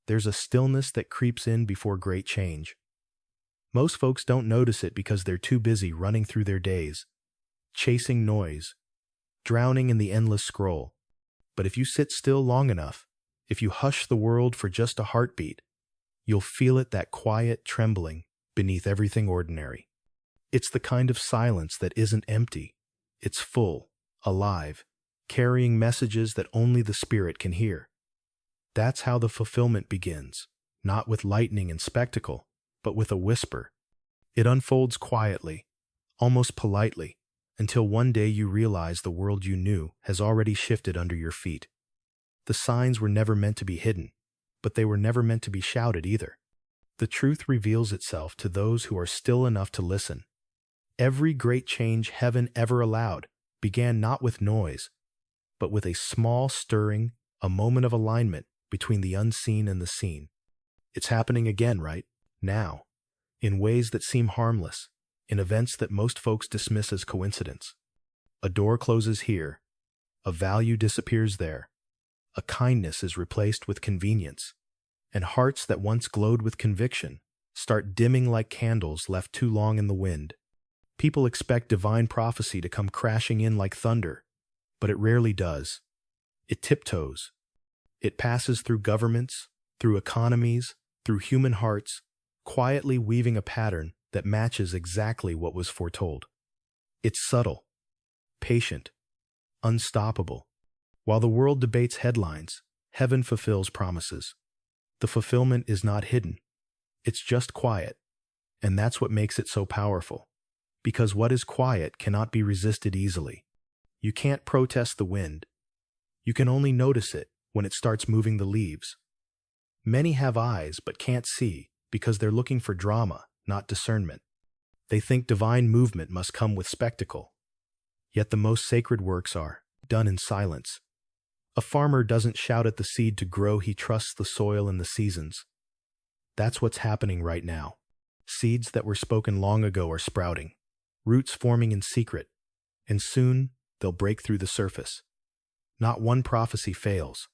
there's a stillness that creeps in before great change. Most folks don't notice it because they're too busy running through their days, chasing noise, drowning in the endless scroll. But if you sit still long enough, if you hush the world for just a heartbeat, you'll feel it, that quiet trembling beneath everything ordinary. It's the kind of silence that isn't empty. It's full, alive, carrying messages that only the spirit can hear. That's how the fulfillment begins, not with lightning and spectacle, but with a whisper. It unfolds quietly, almost politely, until one day you realize the world you knew has already shifted under your feet. The signs were never meant to be hidden, but they were never meant to be shouted either. The truth reveals itself to those who are still enough to listen. Every great change heaven ever allowed began not with noise, but with a small stirring, a moment of alignment between the unseen and the seen. It's happening again, right? Now, in ways that seem harmless, in events that most folks dismiss as coincidence. A door closes here, a value disappears there, a kindness is replaced with convenience, and hearts that once glowed with conviction start dimming like candles left too long in the wind. People expect divine prophecy to come crashing in like thunder, but it rarely does. It tiptoes. It passes through governments, through economies, through human hearts, quietly weaving a pattern that matches exactly what was foretold. It's subtle, patient, unstoppable. While the world debates headlines, heaven fulfills promises. The fulfillment is not hidden. It's just quiet, and that's what makes it so powerful. Because what is quiet cannot be resisted easily. You can't protest the wind. You can only notice it when it starts moving the leaves. Many have eyes but can't see because they're looking for drama, not discernment. They think divine movement must come with spectacle. Yet the most sacred works are done in silence. A farmer doesn't shout at the seed to grow, he trusts the soil and the seasons. That's what's happening right now. Seeds that were spoken long ago are sprouting, roots forming in secret, and soon they'll break through the surface. Not one prophecy fails.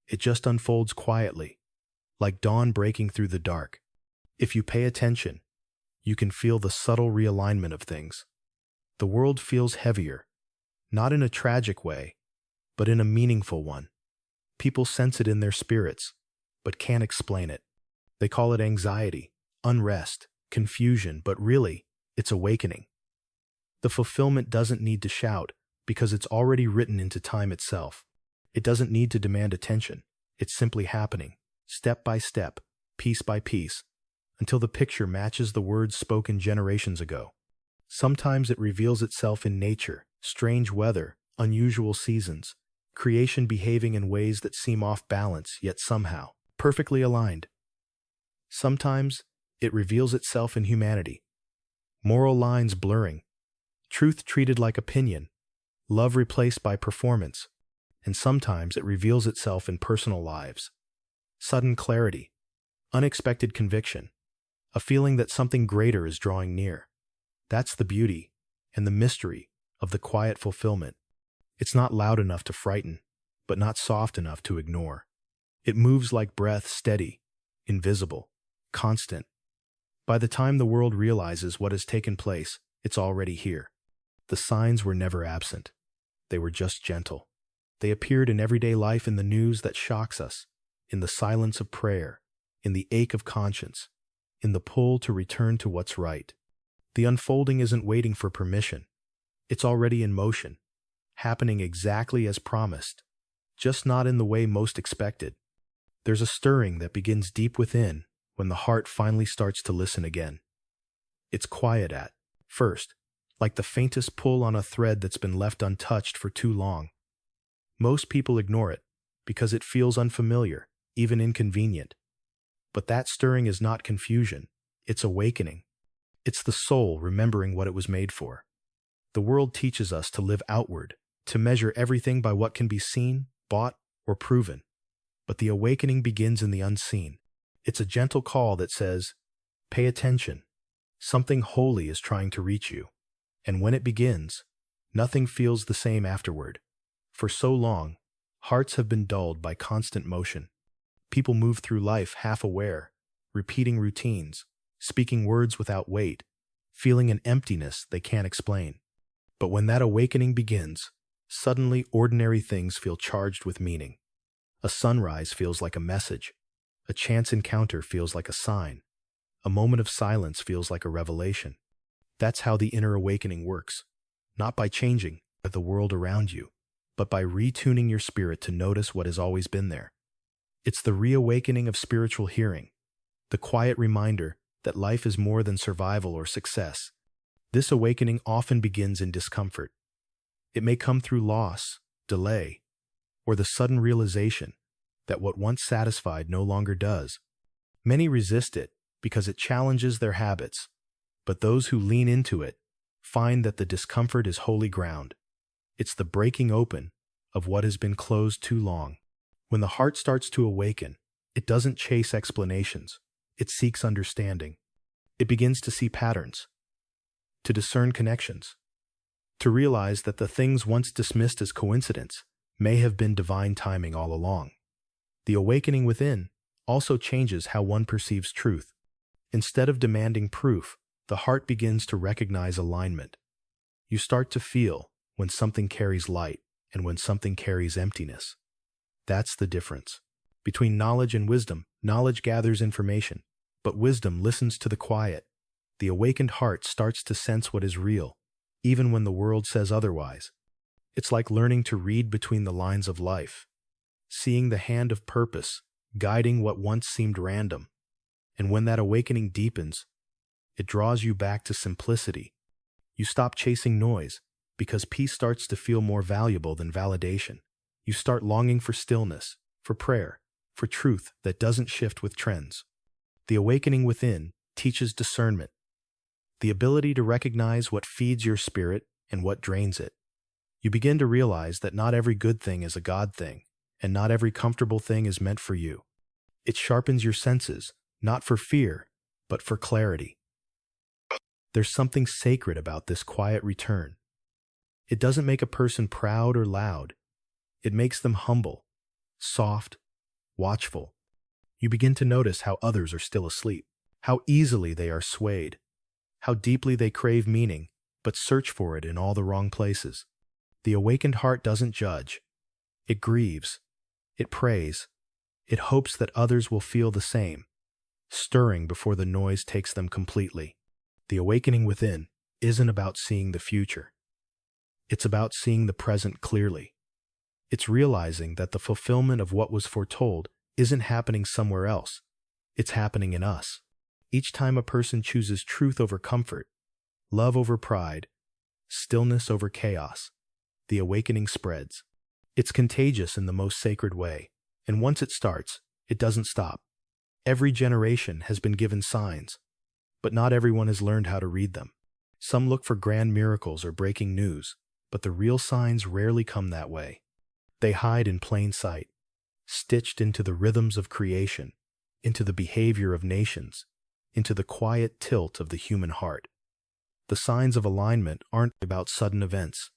It just unfolds quietly, like dawn breaking through the dark. If you pay attention, you can feel the subtle realignment of things. The world feels heavier, not in a tragic way, but in a meaningful one. People sense it in their spirits, but can't explain it. They call it anxiety, unrest, confusion, but really, it's awakening. The fulfillment doesn't need to shout because it's already written into time itself. It doesn't need to demand attention. It's simply happening, step by step, piece by piece, until the picture matches the words spoken generations ago. Sometimes it reveals itself in nature, strange weather, unusual seasons, creation behaving in ways that seem off balance yet somehow perfectly aligned. Sometimes it reveals itself in humanity, moral lines blurring, truth treated like opinion, love replaced by performance, and sometimes it reveals itself in personal lives. Sudden clarity, unexpected conviction, a feeling that something greater is drawing near. That's the beauty and the mystery of the quiet fulfillment. It's not loud enough to frighten, but not soft enough to ignore. It moves like breath, steady, invisible, constant. By the time the world realizes what has taken place, it's already here. The signs were never absent. They were just gentle. They appeared in everyday life, in the news that shocks us, in the silence of prayer, in the ache of conscience, in the pull to return to what's right. The unfolding isn't waiting for permission. It's already in motion, happening exactly as promised, just not in the way most expected. There's a stirring that begins deep within when the heart finally starts to listen again. It's quiet at first, like the faintest pull on a thread that's been left untouched for too long. Most people ignore it because it feels unfamiliar, even inconvenient. But that stirring is not confusion, it's awakening. It's the soul remembering what it was made for. The world teaches us to live outward, to measure everything by what can be seen, bought, or proven. But the awakening begins in the unseen. It's a gentle call that says, pay attention. Something holy is trying to reach you. And when it begins, nothing feels the same afterward. For so long, hearts have been dulled by constant motion. People move through life half-aware, repeating routines, speaking words without weight, feeling an emptiness they can't explain. But when that awakening begins, suddenly ordinary things feel charged with meaning. A sunrise feels like a message. A chance encounter feels like a sign. A moment of silence feels like a revelation. That's how the inner awakening works. Not by changing the world around you, but by retuning your spirit to notice what has always been there. It's the reawakening of spiritual hearing, the quiet reminder that life is more than survival or success. This awakening often begins in discomfort. It may come through loss, delay, or the sudden realization that what once satisfied no longer does. Many resist it because it challenges their habits, but those who lean into it find that the discomfort is holy ground. It's the breaking open of what has been closed too long. When the heart starts to awaken, it doesn't chase explanations. It seeks understanding. It begins to see patterns, to discern connections, to realize that the things once dismissed as coincidence may have been divine timing all along. The awakening within also changes how one perceives truth. Instead of demanding proof, the heart begins to recognize alignment. You start to feel when something carries light and when something carries emptiness. That's the difference. Between knowledge and wisdom, knowledge gathers information, but wisdom listens to the quiet. The awakened heart starts to sense what is real, even when the world says otherwise. It's like learning to read between the lines of life, seeing the hand of purpose guiding what once seemed random. And when that awakening deepens, it draws you back to simplicity. You stop chasing noise because peace starts to feel more valuable than validation. You start longing for stillness, for prayer, for truth that doesn't shift with trends. The awakening within teaches discernment, the ability to recognize what feeds your spirit and what drains it. You begin to realize that not every good thing is a God thing, and not every comfortable thing is meant for you. It sharpens your senses, not for fear, but for clarity. There's something sacred about this quiet return. It doesn't make a person proud or loud. It makes them humble, soft, watchful. You begin to notice how others are still asleep, how easily they are swayed, how deeply they crave meaning, but search for it in all the wrong places. The awakened heart doesn't judge. It grieves. It prays. It hopes that others will feel the same, stirring before the noise takes them completely. The awakening within isn't about seeing the future. It's about seeing the present clearly. It's realizing that the fulfillment of what was foretold isn't happening somewhere else. It's happening in us. Each time a person chooses truth over comfort, love over pride, stillness over chaos, the awakening spreads. It's contagious in the most sacred way, and once it starts, it doesn't stop. Every generation has been given signs, but not everyone has learned how to read them. Some look for grand miracles or breaking news, but the real signs rarely come that way. They hide in plain sight, stitched into the rhythms of creation, into the behavior of nations, into the quiet tilt of the human heart. The signs of alignment aren't about sudden events.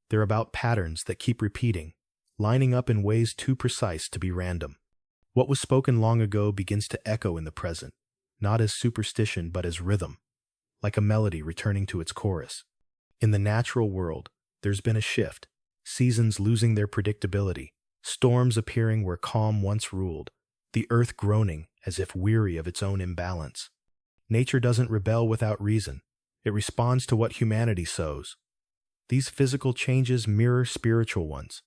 They're about patterns that keep repeating, lining up in ways too precise to be random. What was spoken long ago begins to echo in the present, not as superstition but as rhythm, like a melody returning to its chorus. In the natural world, there's been a shift, seasons losing their predictability, storms appearing where calm once ruled, the earth groaning as if weary of its own imbalance. Nature doesn't rebel without reason. It responds to what humanity sows. These physical changes mirror spiritual ones.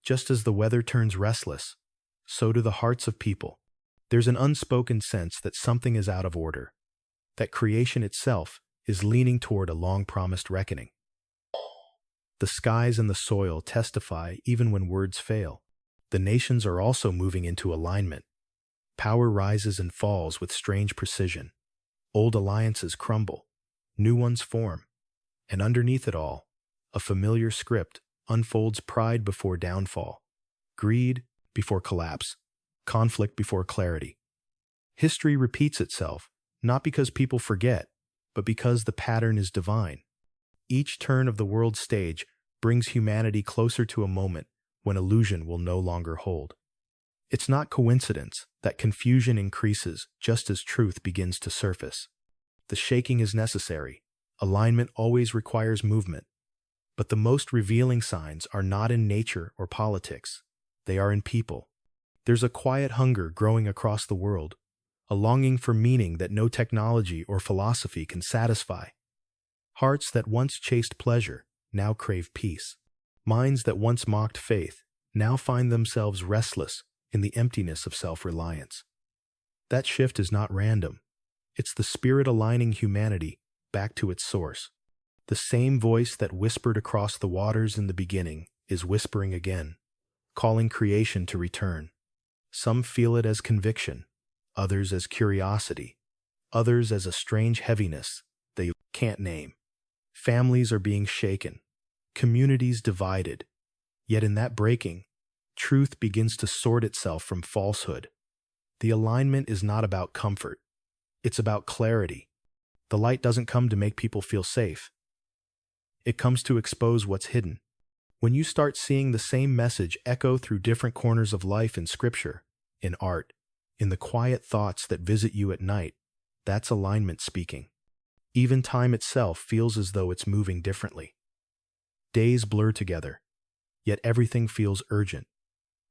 Just as the weather turns restless, so do the hearts of people. There's an unspoken sense that something is out of order, that creation itself is leaning toward a long-promised reckoning. The skies and the soil testify even when words fail. The nations are also moving into alignment. Power rises and falls with strange precision. Old alliances crumble, new ones form, and underneath it all, a familiar script unfolds: pride before downfall, greed before collapse, conflict before clarity. History repeats itself, not because people forget, but because the pattern is divine. Each turn of the world's stage brings humanity closer to a moment when illusion will no longer hold. It's not coincidence that confusion increases just as truth begins to surface. The shaking is necessary. Alignment always requires movement. But the most revealing signs are not in nature or politics. They are in people. There's a quiet hunger growing across the world, a longing for meaning that no technology or philosophy can satisfy. Hearts that once chased pleasure now crave peace. Minds that once mocked faith now find themselves restless in the emptiness of self-reliance. That shift is not random. It's the spirit aligning humanity back to its source. The same voice that whispered across the waters in the beginning is whispering again, calling creation to return. Some feel it as conviction, others as curiosity, others as a strange heaviness they can't name. Families are being shaken, communities divided, yet in that breaking, truth begins to sort itself from falsehood. The alignment is not about comfort, it's about clarity. The light doesn't come to make people feel safe. It comes to expose what's hidden. When you start seeing the same message echo through different corners of life in scripture, in art, in the quiet thoughts that visit you at night, that's alignment speaking. Even time itself feels as though it's moving differently. Days blur together, yet everything feels urgent.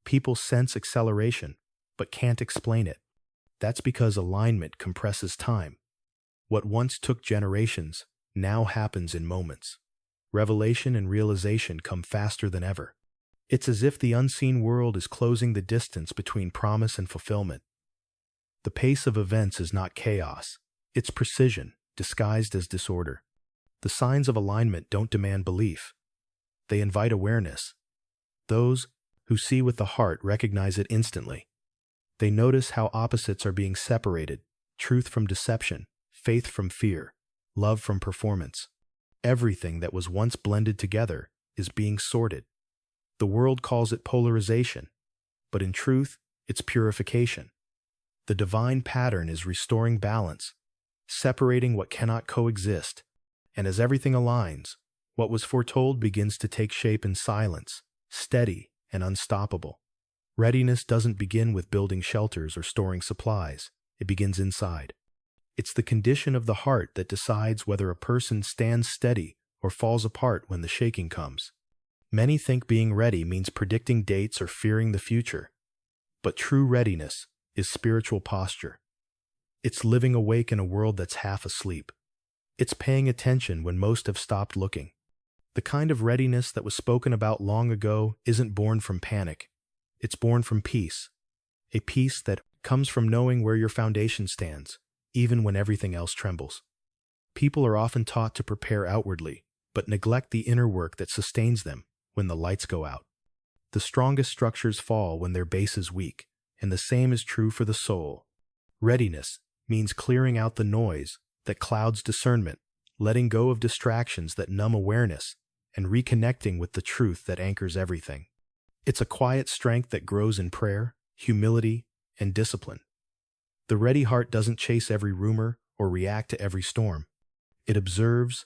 People sense acceleration, but can't explain it. That's because alignment compresses time. What once took generations now happens in moments. Revelation and realization come faster than ever. It's as if the unseen world is closing the distance between promise and fulfillment. The pace of events is not chaos, it's precision, disguised as disorder. The signs of alignment don't demand belief. They invite awareness. Those who see with the heart recognize it instantly. They notice how opposites are being separated, truth from deception, faith from fear, love from performance. Everything that was once blended together is being sorted. The world calls it polarization, but in truth, it's purification. The divine pattern is restoring balance, separating what cannot coexist, and as everything aligns, what was foretold begins to take shape in silence, steady and unstoppable. Readiness doesn't begin with building shelters or storing supplies. It begins inside. It's the condition of the heart that decides whether a person stands steady or falls apart when the shaking comes. Many think being ready means predicting dates or fearing the future, but true readiness is spiritual posture. It's living awake in a world that's half asleep. It's paying attention when most have stopped looking. The kind of readiness that was spoken about long ago isn't born from panic. It's born from peace, a peace that comes from knowing where your foundation stands, even when everything else trembles. People are often taught to prepare outwardly, but neglect the inner work that sustains them when the lights go out. The strongest structures fall when their base is weak, and the same is true for the soul. Readiness means clearing out the noise that clouds discernment, letting go of distractions that numb awareness, and reconnecting with the truth that anchors everything. It's a quiet strength that grows in prayer, humility, and discipline. The ready heart doesn't chase every rumor or react to every storm. It observes,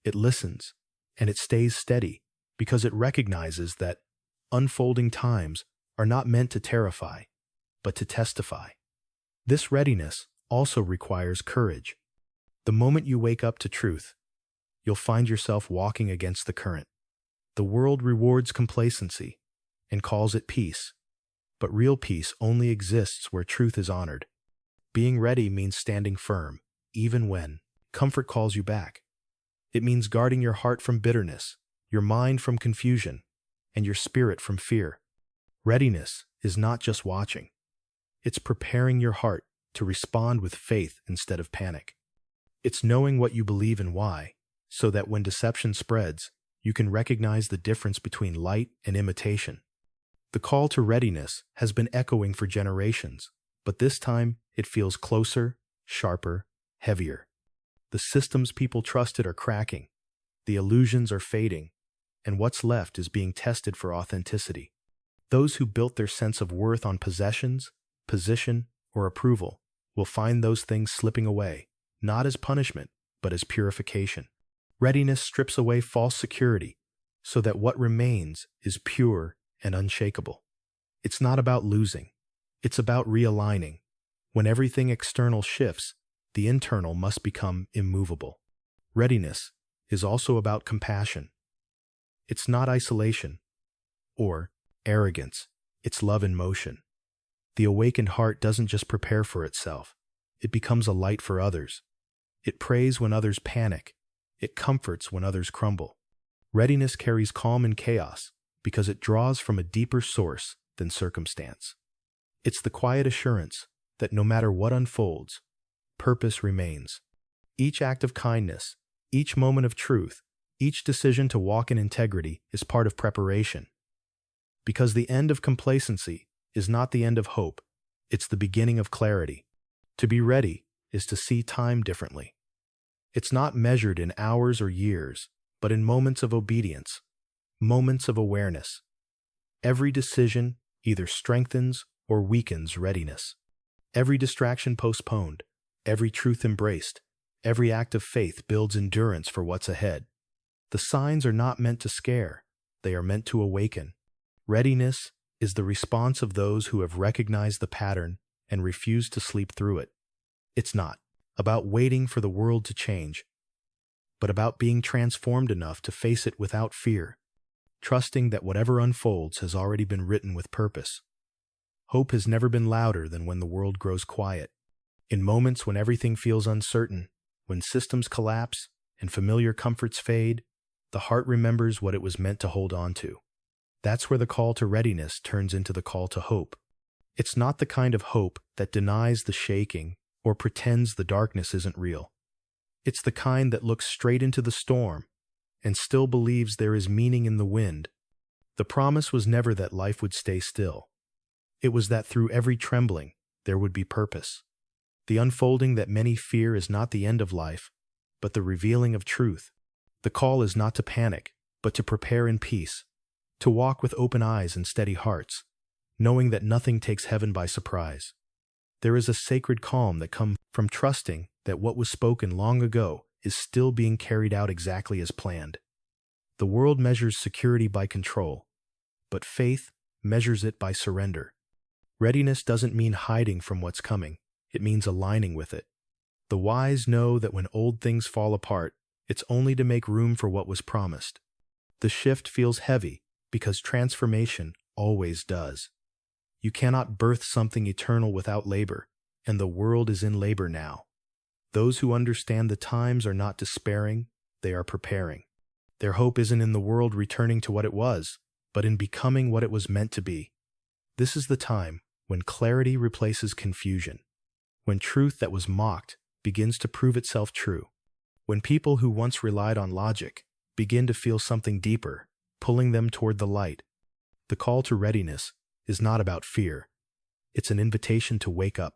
it listens, and it stays steady because it recognizes that unfolding times are not meant to terrify, but to testify. This readiness also requires courage. The moment you wake up to truth, you'll find yourself walking against the current. The world rewards complacency and calls it peace, but real peace only exists where truth is honored. Being ready means standing firm, even when comfort calls you back. It means guarding your heart from bitterness, your mind from confusion, and your spirit from fear. Readiness is not just watching. It's preparing your heart to respond with faith instead of panic. It's knowing what you believe and why, so that when deception spreads, you can recognize the difference between light and imitation. The call to readiness has been echoing for generations, but this time it feels closer, sharper, heavier. The systems people trusted are cracking, the illusions are fading, and what's left is being tested for authenticity. Those who built their sense of worth on possessions, position, or approval will find those things slipping away, not as punishment, but as purification. Readiness strips away false security so that what remains is pure and unshakable. It's not about losing. It's about realigning. When everything external shifts, the internal must become immovable. Readiness is also about compassion. It's not isolation or arrogance, it's love in motion. The awakened heart doesn't just prepare for itself, it becomes a light for others. It prays when others panic, it comforts when others crumble. Readiness carries calm in chaos because it draws from a deeper source than circumstance. It's the quiet assurance that no matter what unfolds, purpose remains. Each act of kindness, each moment of truth, each decision to walk in integrity is part of preparation. Because the end of complacency is not the end of hope, it's the beginning of clarity. To be ready is to see time differently. It's not measured in hours or years, but in moments of obedience, moments of awareness. Every decision either strengthens or weakens readiness. Every distraction postponed, every truth embraced, every act of faith builds endurance for what's ahead. The signs are not meant to scare, they are meant to awaken. Readiness is the response of those who have recognized the pattern and refused to sleep through it. It's not about waiting for the world to change, but about being transformed enough to face it without fear, trusting that whatever unfolds has already been written with purpose. Hope has never been louder than when the world grows quiet. In moments when everything feels uncertain, when systems collapse and familiar comforts fade, the heart remembers what it was meant to hold on to. That's where the call to readiness turns into the call to hope. It's not the kind of hope that denies the shaking or pretends the darkness isn't real. It's the kind that looks straight into the storm and still believes there is meaning in the wind. The promise was never that life would stay still. It was that through every trembling, there would be purpose. The unfolding that many fear is not the end of life, but the revealing of truth. The call is not to panic, but to prepare in peace, to walk with open eyes and steady hearts, knowing that nothing takes heaven by surprise. There is a sacred calm that comes from trusting that what was spoken long ago is still being carried out exactly as planned. The world measures security by control, but faith measures it by surrender. Readiness doesn't mean hiding from what's coming, it means aligning with it. The wise know that when old things fall apart, it's only to make room for what was promised. The shift feels heavy because transformation always does. You cannot birth something eternal without labor, and the world is in labor now. Those who understand the times are not despairing, they are preparing. Their hope isn't in the world returning to what it was, but in becoming what it was meant to be. This is the time when clarity replaces confusion, when truth that was mocked begins to prove itself true, when people who once relied on logic begin to feel something deeper, pulling them toward the light. The call to readiness is not about fear. It's an invitation to wake up,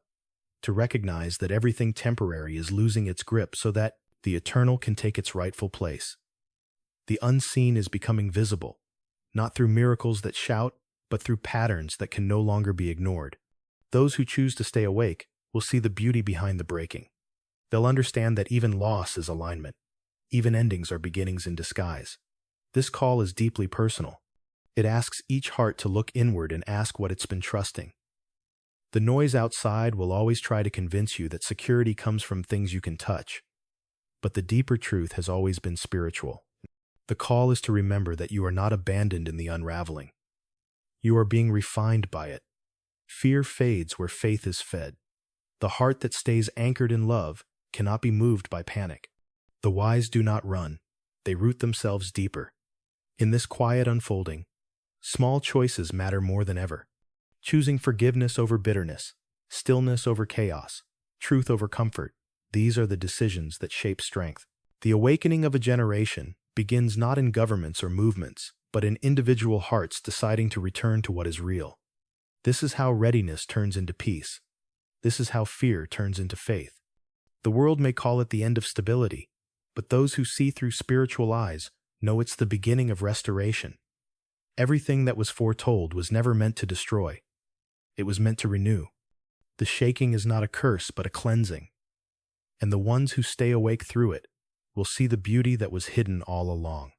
to recognize that everything temporary is losing its grip so that the eternal can take its rightful place. The unseen is becoming visible, not through miracles that shout, but through patterns that can no longer be ignored. Those who choose to stay awake will see the beauty behind the breaking. They'll understand that even loss is alignment. Even endings are beginnings in disguise. This call is deeply personal. It asks each heart to look inward and ask what it's been trusting. The noise outside will always try to convince you that security comes from things you can touch. But the deeper truth has always been spiritual. The call is to remember that you are not abandoned in the unraveling. You are being refined by it. Fear fades where faith is fed. The heart that stays anchored in love cannot be moved by panic. The wise do not run. They root themselves deeper. In this quiet unfolding, small choices matter more than ever. Choosing forgiveness over bitterness, stillness over chaos, truth over comfort, these are the decisions that shape strength. The awakening of a generation begins not in governments or movements, but in individual hearts deciding to return to what is real. This is how readiness turns into peace. This is how fear turns into faith. The world may call it the end of stability, but those who see through spiritual eyes know it's the beginning of restoration. Everything that was foretold was never meant to destroy. It was meant to renew. The shaking is not a curse, but a cleansing. And the ones who stay awake through it will see the beauty that was hidden all along.